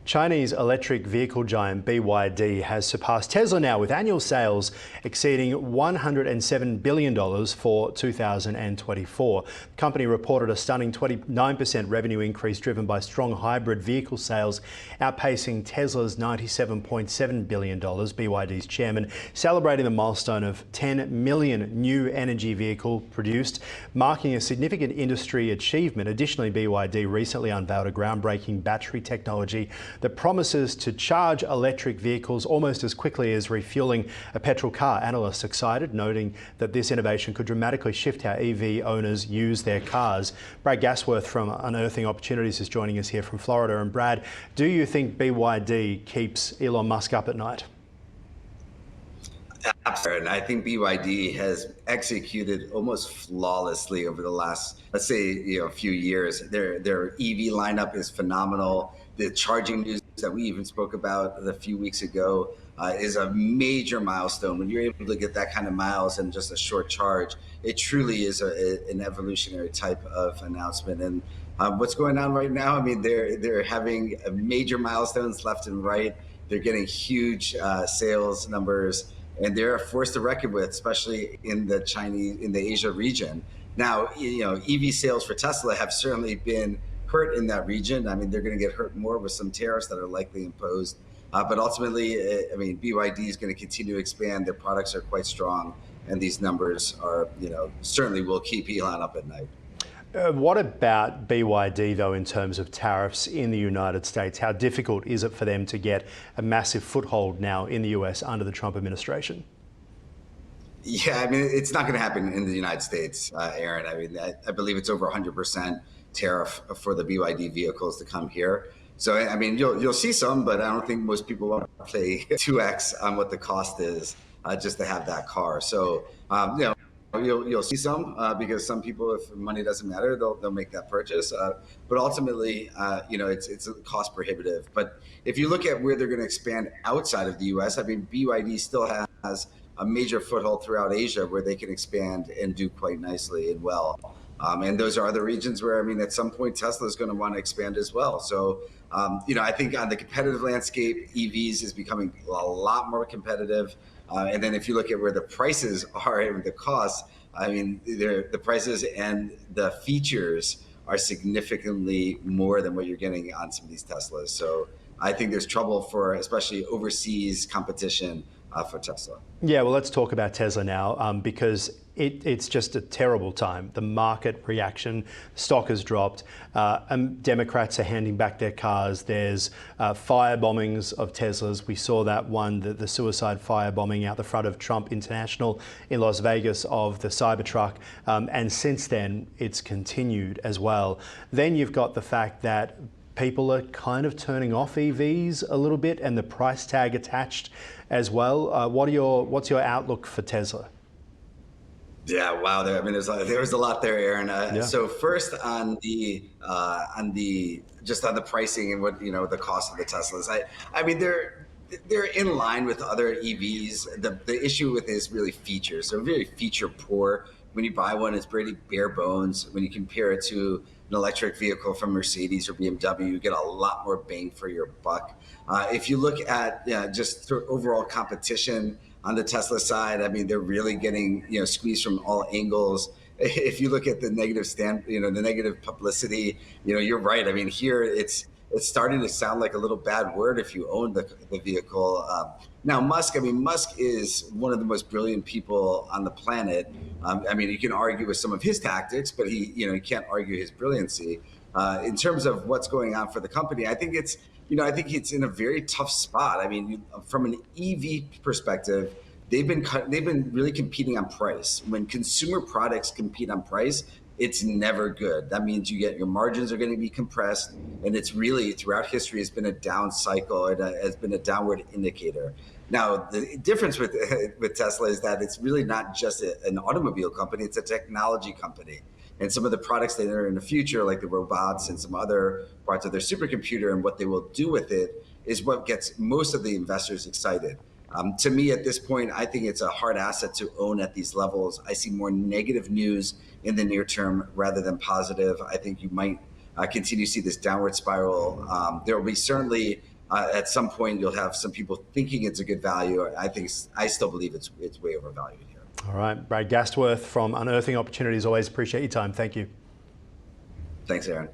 Chinese electric vehicle giant BYD has surpassed Tesla now, with annual sales exceeding $107 billion for 2024. The company reported a stunning 29% revenue increase driven by strong hybrid vehicle sales, outpacing Tesla's $97.7 billion. BYD's chairman celebrating the milestone of 10 million new energy vehicles produced, marking a significant industry achievement. Additionally, BYD recently unveiled a groundbreaking battery technology that promises to charge electric vehicles almost as quickly as refueling a petrol car. Analysts excited, noting that this innovation could dramatically shift how EV owners use their cars. Brad Gasworth from Unearthing Opportunities is joining us here from Florida. And Brad, do you think BYD keeps Elon Musk up at night? Absolutely. I think BYD has executed almost flawlessly over the last, let's say, a few years. Their EV lineup is phenomenal. The charging news that we even spoke about a few weeks ago is a major milestone. When you're able to get that kind of miles in just a short charge, it truly is an evolutionary type of announcement. And what's going on right now? I mean, they're having major milestones left and right. They're getting huge sales numbers, and they're a force to reckon with, especially in the Asia region. Now, EV sales for Tesla have certainly been hurt in that region. I mean, they're going to get hurt more with some tariffs that are likely imposed. But ultimately, I mean, BYD is going to continue to expand. Their products are quite strong, and these numbers are, certainly will keep Elon up at night. What about BYD, though, in terms of tariffs in the United States? How difficult is it for them to get a massive foothold now in the US under the Trump administration? Yeah, I mean, it's not going to happen in the United States, Aaron. I mean, I believe it's over 100% tariff for the BYD vehicles to come here. So, I mean, you'll see some, but I don't think most people want to pay 2x on what the cost is just to have that car. So, you'll see some because some people, if money doesn't matter, they'll make that purchase. But ultimately, it's cost prohibitive. But if you look at where they're going to expand outside of the U.S., I mean, BYD still has a major foothold throughout Asia where they can expand and do quite nicely and well. And those are other regions where, I mean, at some point, Tesla is going to want to expand as well. So, I think on the competitive landscape, EVs is becoming a lot more competitive. And then if you look at where the prices are and the costs, I mean, the prices and the features are significantly more than what you're getting on some of these Teslas. So I think there's trouble for especially overseas competition for Tesla. Yeah, well, let's talk about Tesla now because it's just a terrible time. The market reaction, stock has dropped. Democrats are handing back their cars. There's fire bombings of Teslas. We saw that one, the suicide fire bombing out the front of Trump International in Las Vegas of the Cybertruck. And since then, it's continued as well. Then you've got the fact that people are kind of turning off EVs a little bit and the price tag attached as well. What's your outlook for Tesla? Yeah, wow. I mean, there was a lot there, Aaron. Yeah. So first on the pricing and what the cost of the Teslas. I mean, they're in line with other EVs. The issue with it is really features. They're very feature poor. When you buy one, it's pretty bare bones. When you compare it to an electric vehicle from Mercedes or BMW, you get a lot more bang for your buck. If you look at just overall competition on the Tesla side, I mean, they're really getting squeezed from all angles. If you look at the negative the negative publicity, you're right. I mean, here it's starting to sound like a little bad word if you own the vehicle. Now, Musk is one of the most brilliant people on the planet. I mean, you can argue with some of his tactics, but you can't argue his brilliancy. In terms of what's going on for the company, I think it's in a very tough spot. I mean, from an EV perspective, they've been really competing on price. When consumer products compete on price, it's never good. That means your margins are going to be compressed, and it's really throughout history has been a down cycle. It has been a downward indicator. Now, the difference with Tesla is that it's really not just an automobile company; it's a technology company. And some of the products that are in the future, like the robots and some other parts of their supercomputer and what they will do with it, is what gets most of the investors excited. To me, at this point, I think it's a hard asset to own at these levels. I see more negative news in the near term rather than positive. I think you might continue to see this downward spiral. There will be certainly At some point, you'll have some people thinking it's a good value. I still believe it's way overvalued here. All right, Brad Gastworth from Unearthing Opportunities. Always appreciate your time. Thank you. Thanks, Aaron.